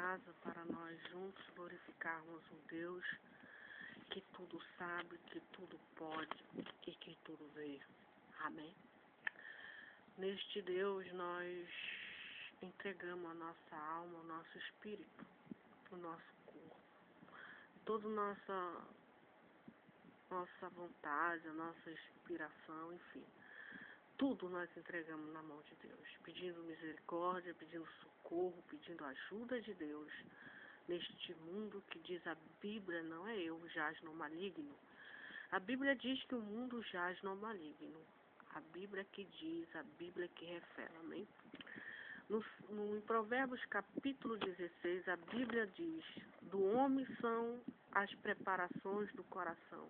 casa para nós juntos glorificarmos um Deus que tudo sabe, que tudo pode e que tudo vê. Amém? Neste Deus nós entregamos a nossa alma, o nosso espírito, o nosso corpo, toda a nossa vontade, a nossa inspiração, enfim. Tudo nós entregamos na mão de Deus, pedindo misericórdia, pedindo socorro, pedindo ajuda de Deus. Neste mundo que diz a Bíblia, não é eu, jaz no maligno. A Bíblia diz que o mundo jaz no maligno. A Bíblia que diz, a Bíblia que revela, amém? Em Provérbios capítulo 16, a Bíblia diz: do homem são as preparações do coração,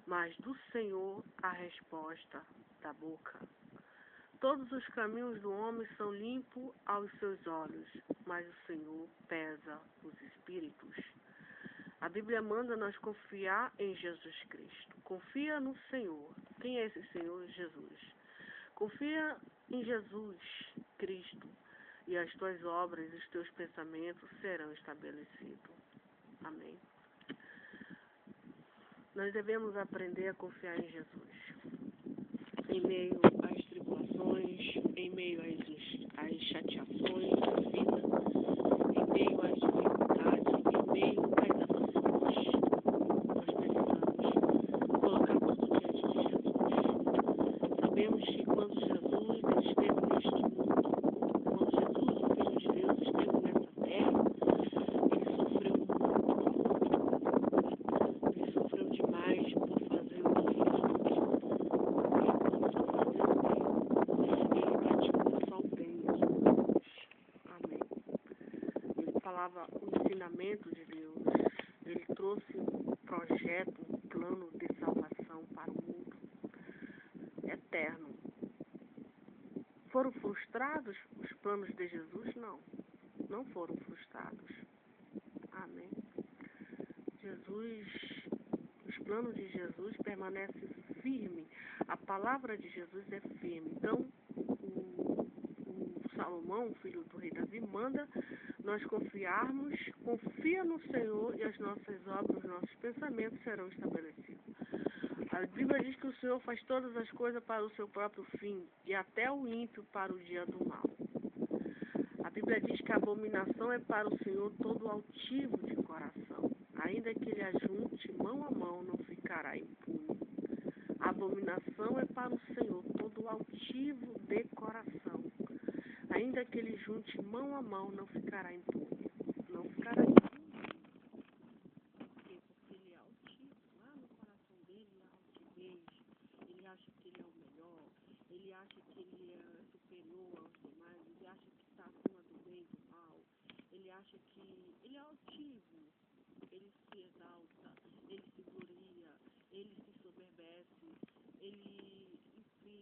mas do Senhor a resposta da boca. Todos os caminhos do homem são limpos aos seus olhos, mas o Senhor pesa os espíritos. A Bíblia manda nós confiar em Jesus Cristo. Confia no Senhor. Quem é esse Senhor? Jesus. Confia em Jesus Cristo e as tuas obras e os teus pensamentos serão estabelecidos. Amém. Nós devemos aprender a confiar em Jesus. Em meio às tribulações, em meio às chateações da vida, em meio às dificuldades, em meio às aflições, nós precisamos colocar tudo diante de Jesus. Sabemos que quando Jesus esteve neste mundo, quando Jesus, o Filho de Deus, esteve nessa terra, ele sofreu muito. Ele sofreu demais por fazer o que fez. Falava o ensinamento de Deus, ele trouxe um projeto, um plano de salvação para o mundo eterno. Foram frustrados os planos de Jesus? Não, não foram frustrados. Amém. Os planos de Jesus permanecem firmes, a palavra de Jesus é firme. Então, o Salomão, filho do rei Davi, manda nós confiarmos, confia no Senhor e as nossas obras, os nossos pensamentos serão estabelecidos. A Bíblia diz que o Senhor faz todas as coisas para o seu próprio fim e até o ímpio para o dia do mal. A Bíblia diz que a abominação é para o Senhor todo altivo de coração. Ainda que ele ajunte mão a mão, não ficará impune. A abominação é para o Senhor todo altivo de coração. Ainda que ele junte mão a mão, não ficará impune. Não ficará impune. Porque ele é altivo. Lá no coração dele há altivez. Ele acha que ele é o melhor. Ele acha que ele é superior aos demais. Ele acha que está acima do bem e do mal. Ele acha que ele é altivo. Ele se exalta. Ele se gloria. Ele se soberbece. Ele, enfim,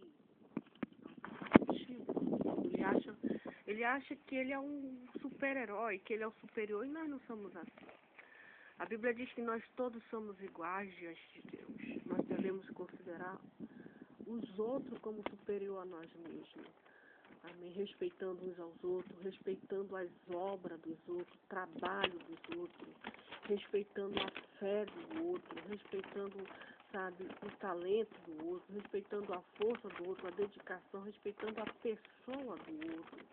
ele acha que ele é um super-herói, que ele é o superior, e nós não somos assim. A Bíblia diz que nós todos somos iguais diante de Deus. Nós devemos considerar os outros como superior a nós mesmos. Amém? Respeitando uns aos outros, respeitando as obras dos outros, o trabalho dos outros, respeitando a fé do outro, respeitando, sabe, o talento do outro, respeitando a força do outro, a dedicação, respeitando a pessoa do outro,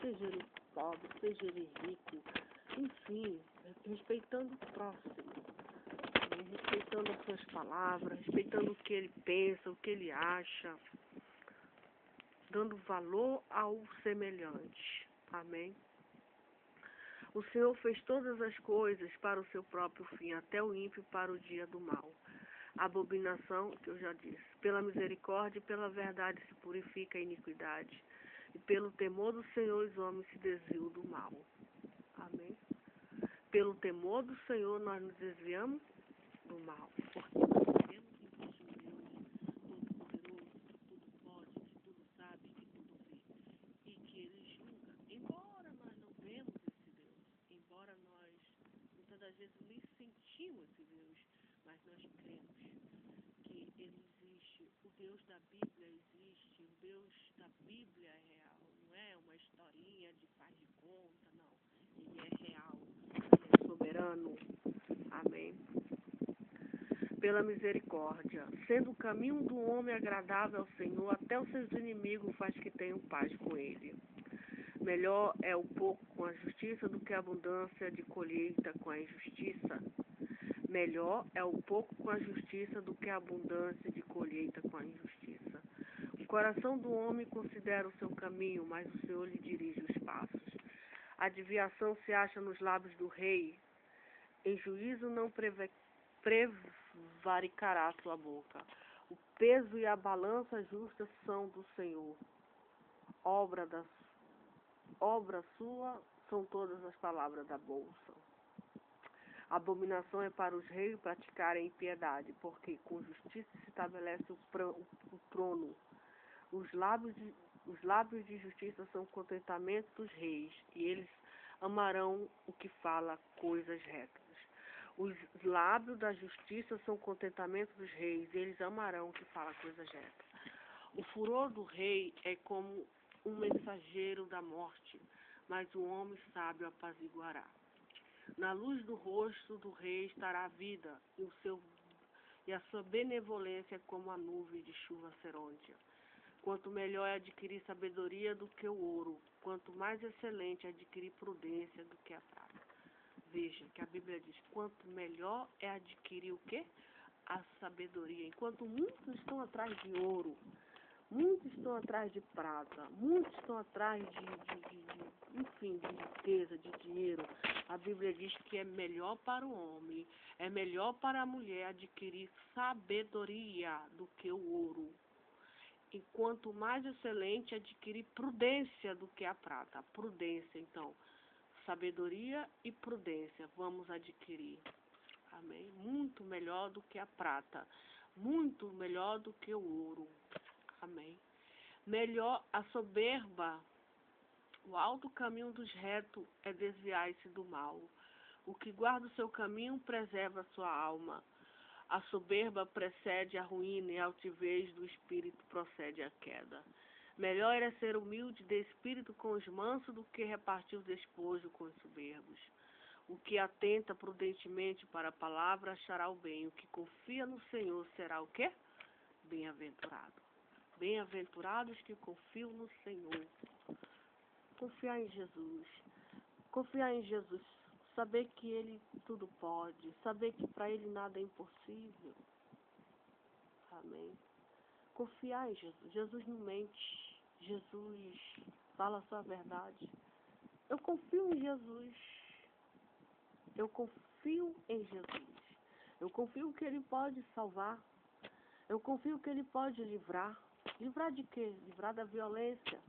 seja ele pobre, seja ele rico, enfim, respeitando o próximo, respeitando as suas palavras, respeitando o que ele pensa, o que ele acha, dando valor ao semelhante. Amém? O Senhor fez todas as coisas para o seu próprio fim, até o ímpio para o dia do mal. A abominação, que eu já disse, pela misericórdia e pela verdade se purifica a iniquidade, e pelo temor do Senhor os homens se desviam do mal. Amém? Pelo temor do Senhor nós nos desviamos do mal, porque nós sabemos que existe um Deus todo-poderoso, que tudo pode, que tudo sabe, que tudo vê, e que ele julga. Embora nós não vemos esse Deus, embora nós muitas das vezes nem sentimos esse Deus, mas nós cremos que ele existe, o Deus da Bíblia existe, o Deus da Bíblia é real, não é uma historinha de faz de conta, não. Ele é real, engano. Amém. Pela misericórdia, sendo o caminho do homem agradável ao Senhor, até os seus inimigos faz que tenham paz com ele. Melhor é o pouco com a justiça do que a abundância de colheita com a injustiça. Melhor é o pouco com a justiça do que a abundância de colheita com a injustiça. O coração do homem considera o seu caminho, mas o Senhor lhe dirige os passos. A desviação se acha nos lábios do rei. Em juízo não prevaricará sua boca. O peso e a balança justa são do Senhor. Obra sua são todas as palavras da bolsa. Abominação é para os reis praticarem impiedade, porque com justiça se estabelece o trono. Os lábios de justiça são contentamento dos reis, e eles amarão o que fala coisas retas. Os lábios da justiça são contentamento dos reis, e eles amarão o que fala coisas retas. O furor do rei é como um mensageiro da morte, mas o homem sábio apaziguará. Na luz do rosto do rei estará a vida, e a sua benevolência é como a nuvem de chuva serôndia. Quanto melhor é adquirir sabedoria do que o ouro, quanto mais excelente é adquirir prudência do que a prata. Veja que a Bíblia diz, quanto melhor é adquirir o quê? A sabedoria. Enquanto muitos estão atrás de ouro, muitos estão atrás de prata, muitos estão atrás enfim, de riqueza, de dinheiro. A Bíblia diz que é melhor para o homem, é melhor para a mulher adquirir sabedoria do que o ouro. E quanto mais excelente, adquirir prudência do que a prata. A prudência, então, sabedoria e prudência, vamos adquirir. Amém? Muito melhor do que a prata, muito melhor do que o ouro. Amém. Melhor a soberba, o alto caminho dos retos é desviar-se do mal. O que guarda o seu caminho preserva a sua alma. A soberba precede a ruína e a altivez do espírito procede a queda. Melhor é ser humilde de espírito com os mansos do que repartir o despojo com os soberbos. O que atenta prudentemente para a palavra achará o bem. O que confia no Senhor será o quê? Bem-aventurado. Bem-aventurados que confiam no Senhor. Confiar em Jesus. Confiar em Jesus. Saber que Ele tudo pode. Saber que para Ele nada é impossível. Amém. Confiar em Jesus. Jesus não mente. Jesus fala a sua verdade. Eu confio em Jesus. Eu confio em Jesus. Eu confio que Ele pode salvar. Eu confio que Ele pode livrar. Livrar de quê? Livrar da violência.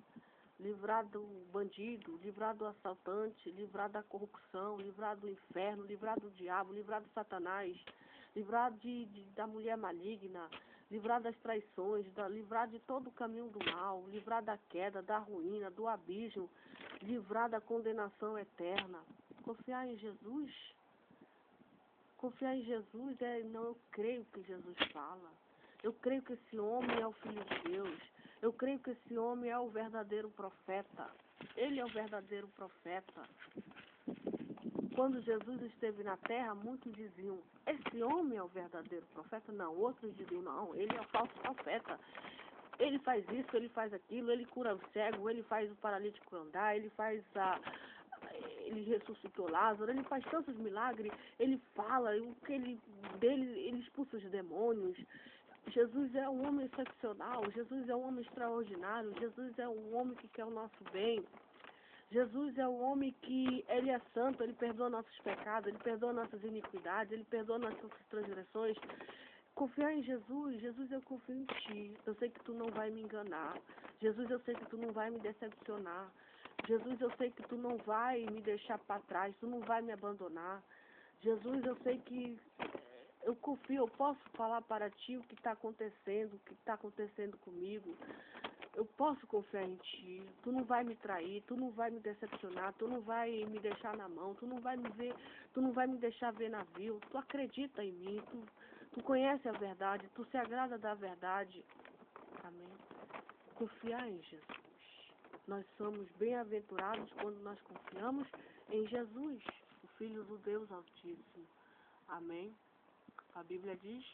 Livrar do bandido, livrar do assaltante, livrar da corrupção, livrar do inferno, livrar do diabo, livrar do Satanás, livrar da mulher maligna, livrar das traições, livrar de todo o caminho do mal, livrar da queda, da ruína, do abismo, livrar da condenação eterna. Confiar em Jesus? Confiar em Jesus não, eu creio que Jesus fala. Eu creio que esse homem é o Filho de Deus. Eu creio que esse homem é o verdadeiro profeta. Ele é o verdadeiro profeta. Quando Jesus esteve na terra, muitos diziam, esse homem é o verdadeiro profeta? Não, outros diziam, não, ele é o falso profeta. Ele faz isso, ele faz aquilo, ele cura o cego, ele faz o paralítico andar, ele ressuscitou Lázaro, ele faz tantos milagres, ele fala, ele expulsa os demônios. Jesus é um homem excepcional, Jesus é um homem extraordinário, Jesus é um homem que quer o nosso bem. Jesus é um homem que, ele é santo, ele perdoa nossos pecados, ele perdoa nossas iniquidades, ele perdoa nossas transgressões. Confiar em Jesus, Jesus, eu confio em Ti, eu sei que Tu não vai me enganar. Jesus, eu sei que Tu não vai me decepcionar. Jesus, eu sei que Tu não vai me deixar para trás, Tu não vai me abandonar. Jesus, eu sei que eu confio, eu posso falar para Ti o que está acontecendo, o que está acontecendo comigo. Eu posso confiar em Ti. Tu não vai me trair, Tu não vai me decepcionar, Tu não vai me deixar na mão, Tu não vai me ver, Tu não vai me deixar ver navio. Tu acredita em mim, Tu conhece a verdade, Tu se agrada da verdade. Amém. Confiar em Jesus. Nós somos bem-aventurados quando nós confiamos em Jesus, o filho do Deus Altíssimo. Amém? A Bíblia diz: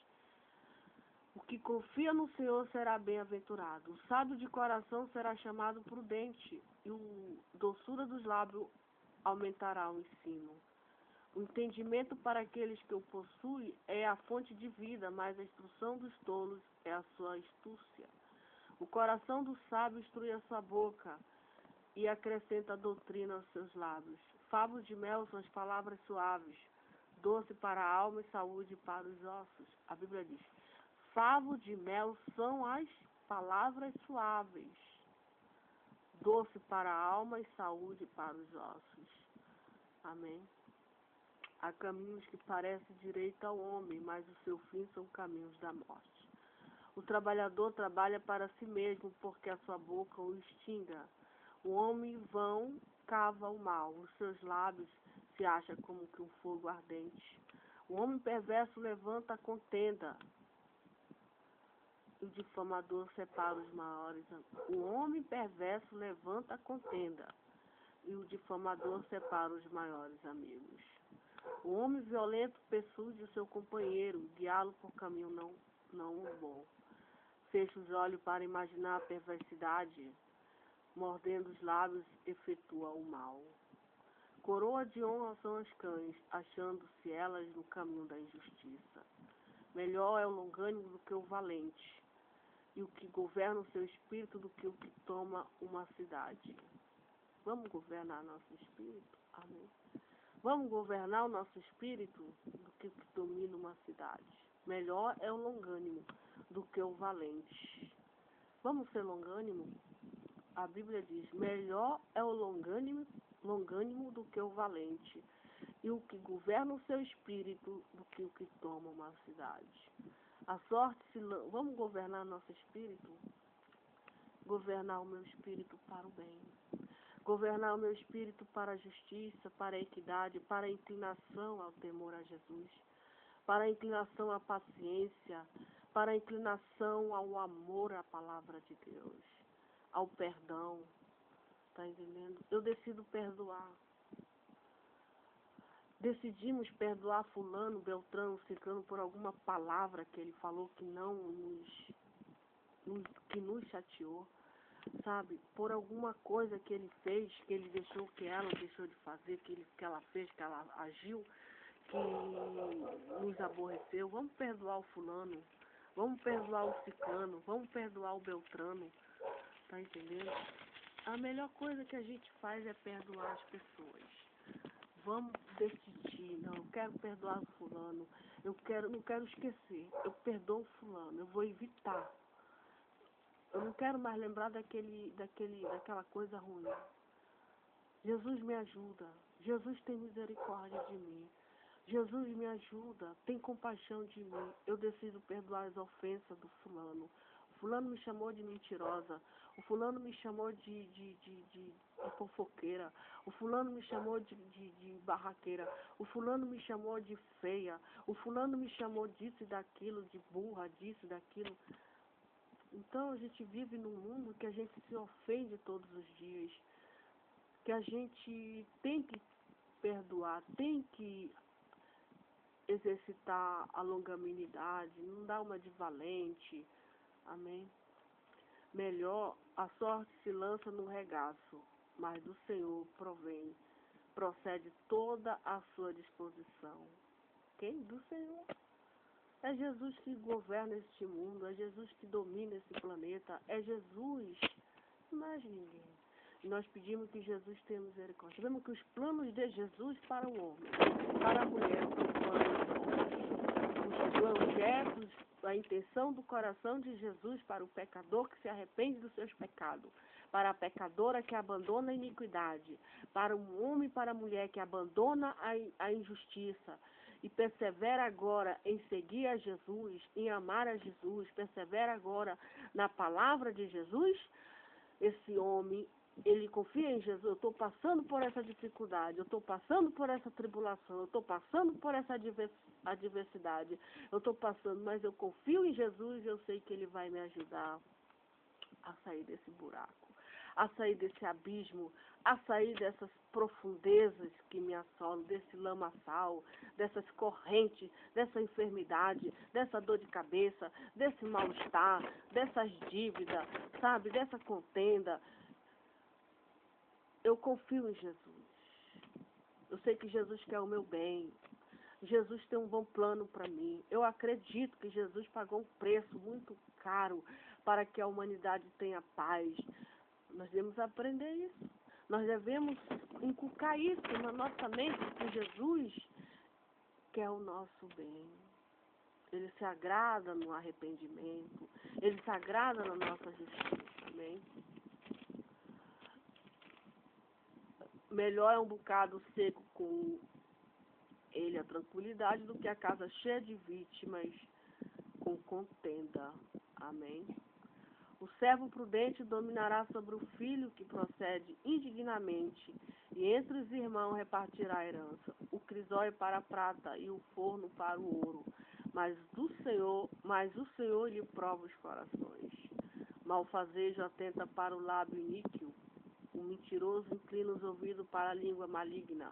o que confia no Senhor será bem-aventurado. O sábio de coração será chamado prudente, e o doçura dos lábios aumentará o ensino. O entendimento para aqueles que o possuem é a fonte de vida, mas a instrução dos tolos é a sua astúcia. O coração do sábio instrui a sua boca e acrescenta a doutrina aos seus lábios. Favos de mel são as palavras suaves, doce para a alma e saúde para os ossos. A Bíblia diz: favo de mel são as palavras suaves, doce para a alma e saúde para os ossos. Amém? Há caminhos que parecem direito ao homem, mas o seu fim são caminhos da morte. O trabalhador trabalha para si mesmo, porque a sua boca o extinga. O homem vão cava o mal, os seus lábios se acham como que um fogo ardente. O homem perverso levanta a contenda, e o difamador separa os maiores. O homem perverso levanta a contenda, e o difamador separa os maiores amigos. O homem violento persuade o seu companheiro, guiá-lo por caminho não bom. Fecha os olhos para imaginar a perversidade, mordendo os lábios, efetua o mal. Coroa de honra são as cães, achando-se elas no caminho da injustiça. Melhor é o longânimo do que o valente, e o que governa o seu espírito do que o que toma uma cidade. Vamos governar nosso espírito? Amém. Vamos governar o nosso espírito do que o que domina uma cidade. Melhor é o longânimo do que o valente. Vamos ser longânimo? A Bíblia diz: melhor é o longânimo do que o valente, e o que governa o seu espírito do que o que toma uma cidade. A sorte se vamos governar nosso espírito? Governar o meu espírito para o bem. Governar o meu espírito para a justiça, para a equidade, para a inclinação ao temor a Jesus, para a inclinação à paciência, para a inclinação ao amor à palavra de Deus, ao perdão. Está entendendo? Eu decido perdoar. Decidimos perdoar fulano, beltrano, ciclano por alguma palavra que ele falou que que nos chateou, sabe? Por alguma coisa que ele fez, que ele deixou, que ela deixou de fazer, que ela fez, que ela agiu, que nos aborreceu. Vamos perdoar o fulano, vamos perdoar o ciclano, vamos perdoar o beltrano. Tá entendendo? A melhor coisa que a gente faz é perdoar as pessoas. Vamos decidir, não, eu quero perdoar o fulano, não quero esquecer, eu perdoo o fulano, eu vou evitar. Eu não quero mais lembrar daquela coisa ruim. Jesus me ajuda, Jesus tem misericórdia de mim, Jesus me ajuda, tem compaixão de mim, eu decido perdoar as ofensas do fulano. O fulano me chamou de mentirosa, o fulano me chamou de fofoqueira, o fulano me chamou de barraqueira, o fulano me chamou de feia, o fulano me chamou disso e daquilo, de burra, disso e daquilo. Então a gente vive num mundo que a gente se ofende todos os dias, que a gente tem que perdoar, tem que exercitar a longanimidade, não dar uma de valente. Amém? Melhor, a sorte se lança no regaço, mas do Senhor procede toda a sua disposição. Quem? Do Senhor. É Jesus que governa este mundo, é Jesus que domina esse planeta, é Jesus, mais ninguém. E nós pedimos que Jesus tenha misericórdia. Sabemos que os planos de Jesus para o homem, para a mulher, são planos bons. Os projetos, a intenção do coração de Jesus para o pecador que se arrepende dos seus pecados, para a pecadora que abandona a iniquidade, para um homem e para a mulher que abandona a injustiça, e persevera agora em seguir a Jesus, em amar a Jesus, persevera agora na palavra de Jesus, esse homem, ele confia em Jesus. Eu estou passando por essa dificuldade, eu estou passando por essa tribulação, eu estou passando por essa adversidade, eu estou passando, mas eu confio em Jesus e eu sei que Ele vai me ajudar a sair desse buraco, a sair desse abismo, a sair dessas profundezas que me assolam, desse lamaçal, dessas correntes, dessa enfermidade, dessa dor de cabeça, desse mal-estar, dessas dívidas, sabe, dessa contenda. Eu confio em Jesus. Eu sei que Jesus quer o meu bem. Jesus tem um bom plano para mim. Eu acredito que Jesus pagou um preço muito caro para que a humanidade tenha paz. Nós devemos aprender isso. Nós devemos inculcar isso na nossa mente, que Jesus quer o nosso bem. Ele se agrada no arrependimento. Ele se agrada na nossa justiça. Amém? Melhor é um bocado seco com ele a tranquilidade do que a casa cheia de vítimas com contenda. Amém? O servo prudente dominará sobre o filho que procede indignamente, e entre os irmãos repartirá a herança. O crisol para a prata e o forno para o ouro, mas o Senhor lhe prova os corações. Malfazejo atenta para o lábio iníquo, o mentiroso inclina os ouvidos para a língua maligna.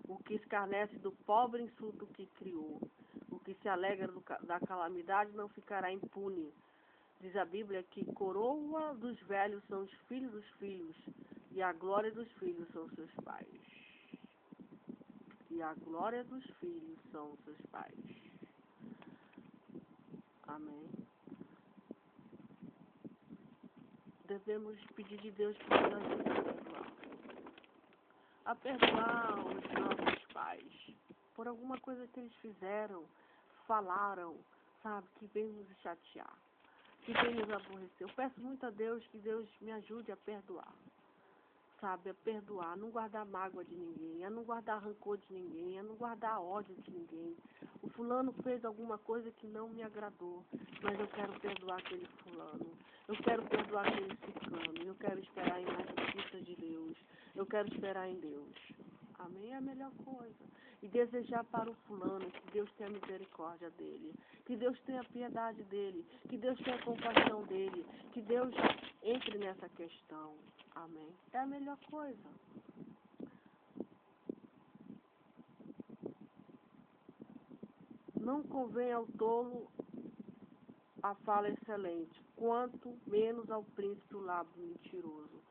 O que escarnece do pobre insulta o que criou. O que se alegra da calamidade não ficará impune. Diz a Bíblia que coroa dos velhos são os filhos, e a glória dos filhos são seus pais. E a glória dos filhos são seus pais. Amém. Devemos pedir de Deus para nos ajudar a perdoar os nossos pais por alguma coisa que eles fizeram, falaram, sabe, que veio nos chatear, que veio nos aborrecer. Eu peço muito a Deus que Deus me ajude a perdoar, sabe, a perdoar, a não guardar mágoa de ninguém, a não guardar rancor de ninguém, a não guardar ódio de ninguém. O fulano fez alguma coisa que não me agradou, mas eu quero perdoar aquele fulano, eu quero perdoar aquele ciclano, eu quero esperar na justiça de Deus, eu quero esperar em Deus. Amém? É a melhor coisa. E desejar para o fulano que Deus tenha misericórdia dele, que Deus tenha piedade dele, que Deus tenha compaixão dele, que Deus entre nessa questão. Amém? É a melhor coisa. Não convém ao tolo a fala excelente, quanto menos ao príncipe o lábio mentiroso.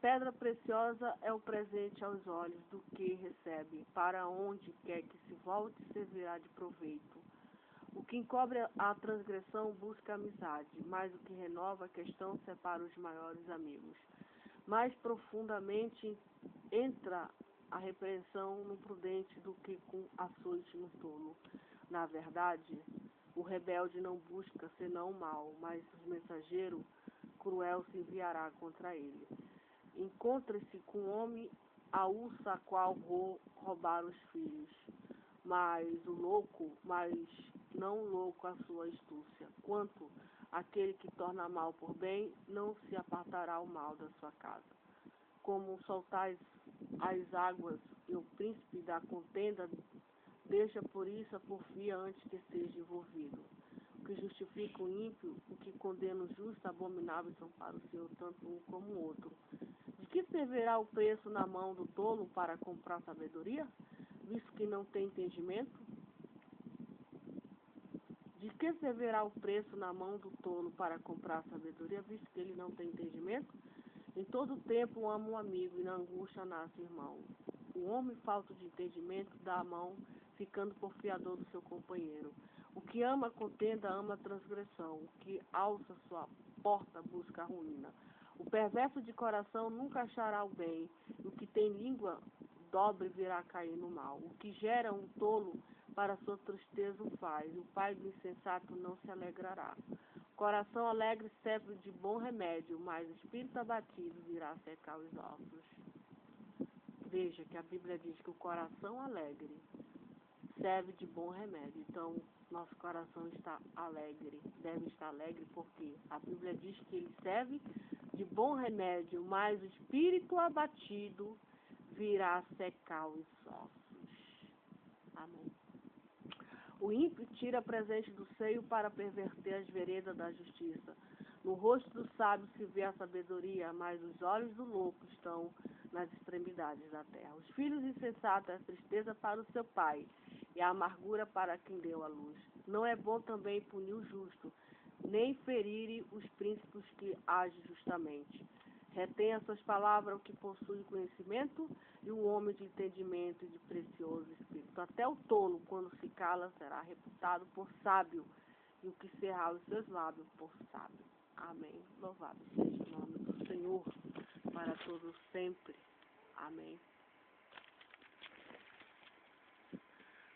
Pedra preciosa é o presente aos olhos do que recebe, para onde quer que se volte servirá de proveito. O que encobre a transgressão busca amizade, mas o que renova a questão separa os maiores amigos. Mais profundamente entra a repreensão no prudente do que com açoite no tolo. Na verdade, o rebelde não busca senão o mal, mas o mensageiro cruel se enviará contra ele. Encontre-se com o homem a ursa a qual roubar os filhos, mas não louco a sua astúcia. Quanto aquele que torna mal por bem, não se apartará o mal da sua casa. Como soltais as águas e o príncipe da contenda, deixa por isso a porfia antes que seja envolvido. O que justifica o ímpio, o que condena o justo, abomináveis são para o Senhor, tanto um como o outro. De que servirá o preço na mão do tolo para comprar sabedoria, visto que não tem entendimento? De que servirá o preço na mão do tolo para comprar sabedoria, visto que ele não tem entendimento? Em todo tempo ama um amigo, e na angústia nasce irmão. O homem falto de entendimento dá a mão, ficando por fiador do seu companheiro. O que ama a contenda ama a transgressão, o que alça sua porta busca a ruína. O perverso de coração nunca achará o bem, o que tem língua dobre virá cair no mal. O que gera um tolo para sua tristeza o faz, o pai do insensato não se alegrará. Coração alegre serve de bom remédio, mas espírito abatido virá secar os ossos. Veja que a Bíblia diz que o coração alegre serve de bom remédio. Então, nosso coração está alegre, deve estar alegre, porque a Bíblia diz que ele serve de bom remédio, mas o espírito abatido virá secar os ossos. Amém. O ímpio tira presente do seio para perverter as veredas da justiça. No rosto do sábio se vê a sabedoria, mas os olhos do louco estão nas extremidades da terra. Os filhos insensatos é tristeza para o seu pai, e a amargura para quem deu a luz. Não é bom também punir o justo, nem ferir os príncipes que agem justamente. Retenha suas palavras o que possui conhecimento, e um homem de entendimento e de precioso espírito. Até o tolo, quando se cala, será reputado por sábio, e o que cerrar os seus lábios por sábio. Amém. Louvado seja o nome do Senhor, para todos sempre. Amém.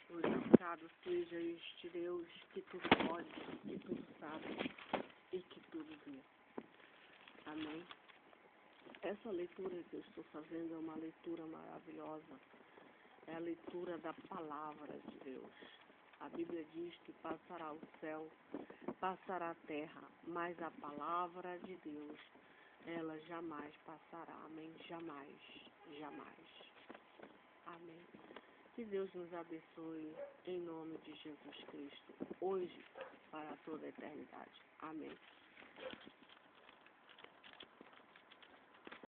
Glorificado seja este Deus que tudo pode, que tudo sabe e que tudo vê. Amém. Essa leitura que eu estou fazendo é uma leitura maravilhosa. É a leitura da palavra de Deus. A Bíblia diz que passará o céu, passará a terra, mas a palavra de Deus, ela jamais passará. Amém? Jamais, jamais. Amém. Que Deus nos abençoe em nome de Jesus Cristo, hoje, para toda a eternidade. Amém.